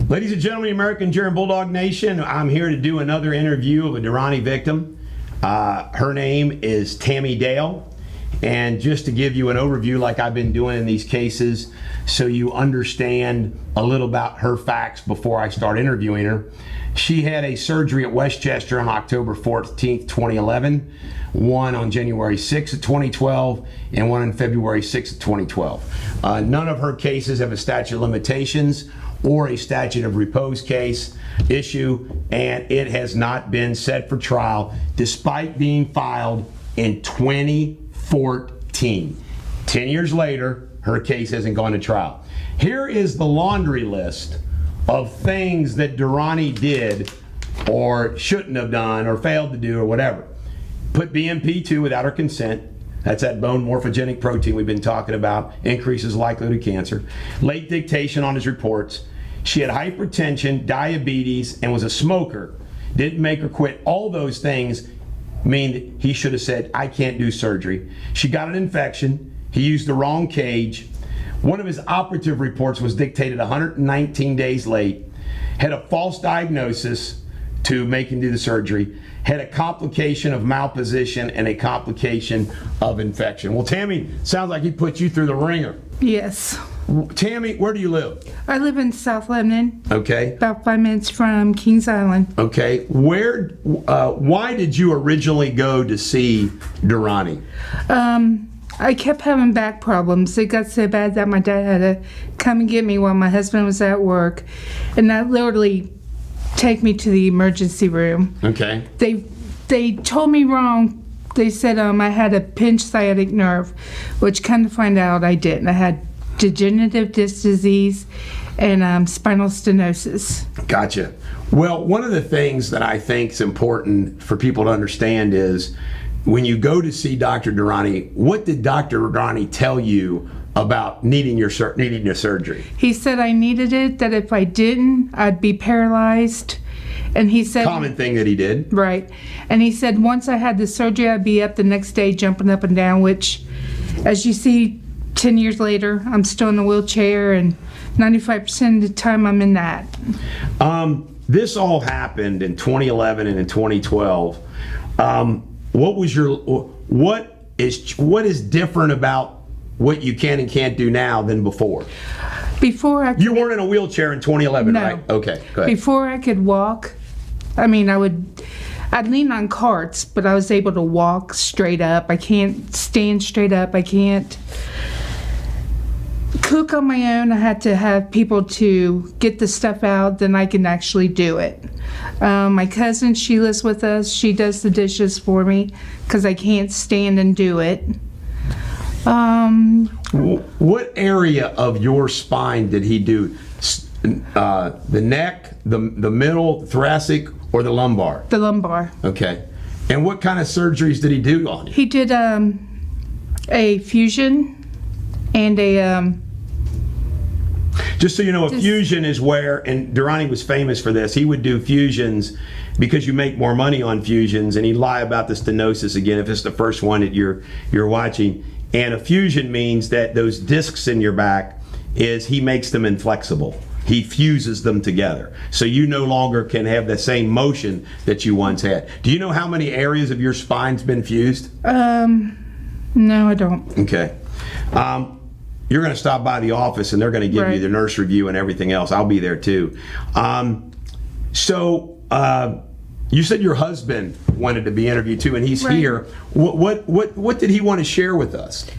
Ladies and gentlemen, American German Bulldog Nation, I'm here to do another interview of a Durrani victim. Her name is Tammy Dale. And just to give you an overview like I've been doing in these cases so you understand a little about her facts before I start interviewing her. She had a surgery at Westchester on October 14th, 2011, one on January 6th of 2012, and one on February 6th of 2012. None of her cases have a statute of limitations or a statute of repose case issue, and it has not been set for trial despite being filed in 2014. 10 years later, her case hasn't gone to trial. Here is the laundry list of things that Durrani did or shouldn't have done or failed to do or whatever. Put BMP2 without her consent. That's that bone morphogenic protein we've been talking about, increases likelihood of cancer. Late dictation on his reports. She had hypertension, diabetes, and was a smoker. Didn't make her quit. All those things mean that he should have said, I can't do surgery. She got an infection. He used the wrong cage. One of his operative reports was dictated 119 days late. Had a false diagnosis to make him do the surgery. Had a complication of malposition and a complication of infection. Well, Tammy, sounds like he put you through the ringer. Yes. Tammy, where do you live? I live in South Lebanon. Okay. About 5 minutes from Kings Island. Okay. Why did you originally go to see Durrani? I kept having back problems. It got so bad that my dad had to come and get me while my husband was at work. And that literally take me to the emergency room. Okay. They told me wrong. They said I had a pinched sciatic nerve, which come to find out I didn't. I had degenerative disc disease and spinal stenosis. Gotcha. Well, one of the things that I think is important for people to understand is when you go to see Dr. Durrani, what did Dr. Durrani tell you about needing your surgery? He said I needed it, that if I didn't, I'd be paralyzed. And he said... Common thing that he did. Right. And he said once I had the surgery, I'd be up the next day jumping up and down, which, as you see, 10 years later, I'm still in a wheelchair, and 95% of the time I'm in that. This all happened in 2011 and in 2012. What is different about what you can and can't do now than before? You weren't in a wheelchair in 2011, no. right? Okay, go ahead. Before I could walk, I'd lean on carts, but I was able to walk straight up. I can't stand straight up. I can't cook on my own. I had to have people to get the stuff out, then I can actually do it. My cousin, she lives with us. She does the dishes for me because I can't stand and do it. What area of your spine did he do? The neck, the middle, thoracic, or the lumbar? The lumbar. Okay. And what kind of surgeries did he do on you? He did a fusion and a... Just so you know, a fusion is where, and Durrani was famous for this, he would do fusions because you make more money on fusions, and he'd lie about the stenosis again if it's the first one that you're watching. And a fusion means that those discs in your back he makes them inflexible. He fuses them together. So you no longer can have the same motion that you once had. Do you know how many areas of your spine's been fused? No, I don't. Okay. You're going to stop by the office and they're going to give you the nurse review and everything else. I'll be there too. You said your husband wanted to be interviewed too, and he's here. What did he want to share with us?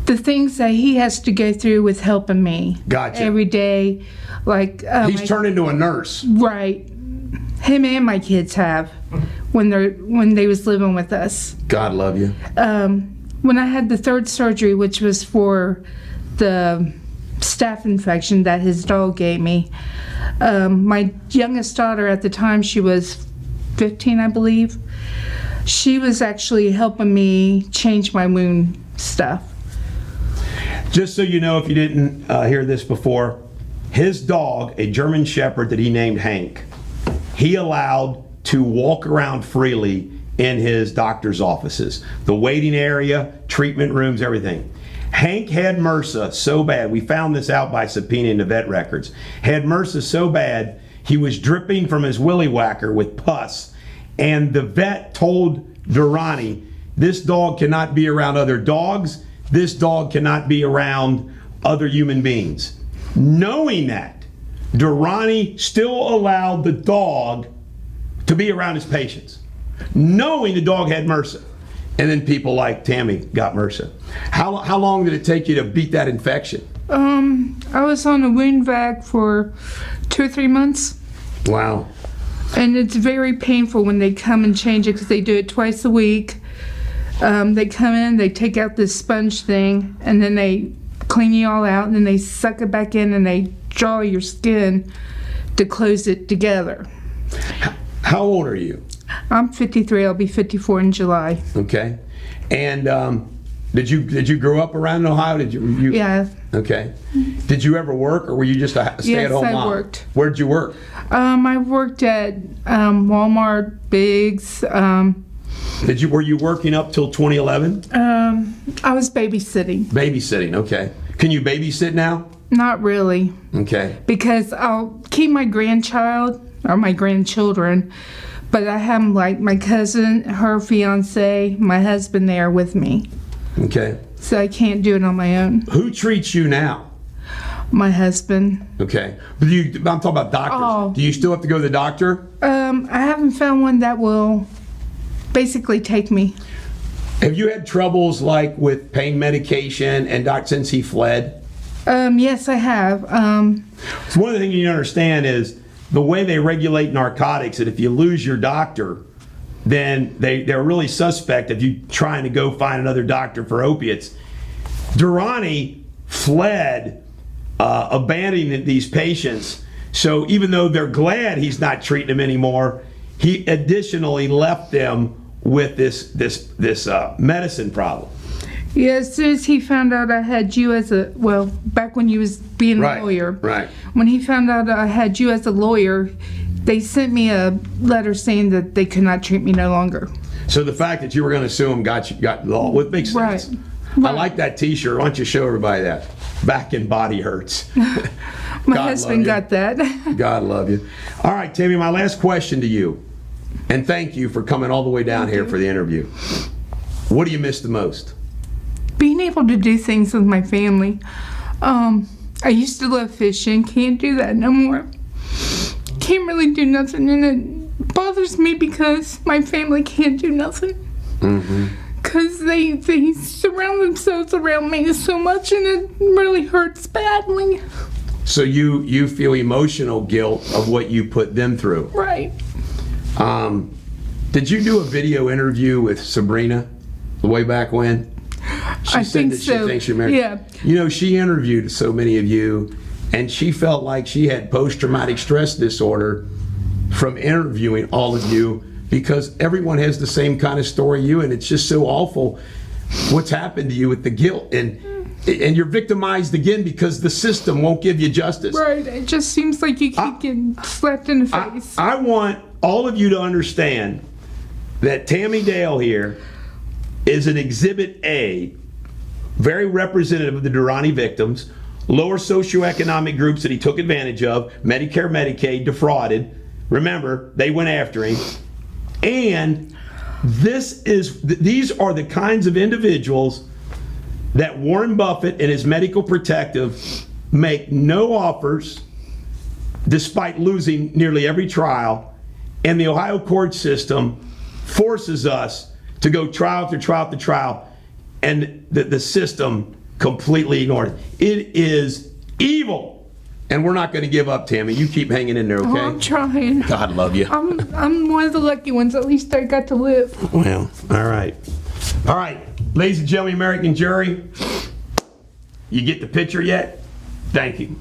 The things that he has to go through with helping me. Gotcha. Every day, like he's turned into a nurse. Right. Him and my kids have when they was living with us. God love you. When I had the third surgery, which was for the staph infection that his dog gave me, my youngest daughter at the time, she was 15, I believe. She was actually helping me change my wound stuff. Just so you know, if you didn't hear this before, his dog, a German Shepherd that he named Hank, he allowed to walk around freely in his doctor's offices. The waiting area, treatment rooms, everything. Hank had MRSA so bad, we found this out by subpoenaing the vet records, had MRSA so bad, he was dripping from his willy whacker with pus. And the vet told Durrani, this dog cannot be around other dogs, this dog cannot be around other human beings. Knowing that, Durrani still allowed the dog to be around his patients, knowing the dog had MRSA. And then people like Tammy got MRSA. How long did it take you to beat that infection? I was on a wound vac for 2 or 3 months. Wow. And it's very painful when they come and change it because they do it twice a week. They come in, they take out this sponge thing, and then they clean you all out, and then they suck it back in and they draw your skin to close it together. How old are you? I'm 53. I'll be 54 in July. Okay. And did you grow up around Ohio? Did you? Yeah. Okay. Did you ever work, or were you just a stay-at-home mom? Yes, I worked. Where'd you work? I worked at Walmart, Biggs. Were you working up till 2011? I was babysitting. Babysitting. Okay. Can you babysit now? Not really. Okay. Because I'll keep my grandchild or my grandchildren, but I have like my cousin, her fiance, my husband there with me. Okay. So I can't do it on my own. Who treats you now? My husband. Okay. But I'm talking about doctors. Oh. Do you still have to go to the doctor? I haven't found one that will basically take me. Have you had troubles like with pain medication and since he fled? Yes, I have. So one of the things you need to understand is the way they regulate narcotics, that if you lose your doctor, then they're really suspect of you trying to go find another doctor for opiates. Durrani fled, abandoning these patients. So even though they're glad he's not treating them anymore, he additionally left them with this medicine problem. Yeah, as soon as he found out I had you as back when you was being a lawyer. Right. When he found out I had you as a lawyer, they sent me a letter saying that they could not treat me no longer. So the fact that you were going to sue him got law. Well, it makes sense. Right. I like that T-shirt. Why don't you show everybody that? Back and body hurts. My husband got that. God love you. All right, Tammy, my last question to you. And thank you for coming all the way down here for the interview. What do you miss the most? Being able to do things with my family. I used to love fishing. Can't do that no more. Can't really do nothing, and it bothers me because my family can't do nothing. Because they surround themselves around me so much, and it really hurts badly. So you feel emotional guilt of what you put them through. Right. Did you do a video interview with Sabrina way back when? I think so. She thinks you're married. Yeah. You know, she interviewed so many of you, and she felt like she had post-traumatic stress disorder from interviewing all of you, because everyone has the same kind of story you, and it's just so awful what's happened to you with the guilt, and you're victimized again because the system won't give you justice. Right. It just seems like you keep getting slapped in the face. I want all of you to understand that Tammy Dale here is an Exhibit A, very representative of the Durrani victims, lower socioeconomic groups that he took advantage of, Medicare, Medicaid, defrauded. Remember, they went after him. And these are the kinds of individuals that Warren Buffett and his medical protective make no offers despite losing nearly every trial, and the Ohio court system forces us to go trial after trial after trial, and the system completely ignored it. It is evil, and we're not going to give up, Tammy. You keep hanging in there, okay? Oh, I'm trying. God love you. I'm one of the lucky ones. At least I got to live. Well, all right. All right, ladies and gentlemen, American jury, you get the picture yet? Thank you.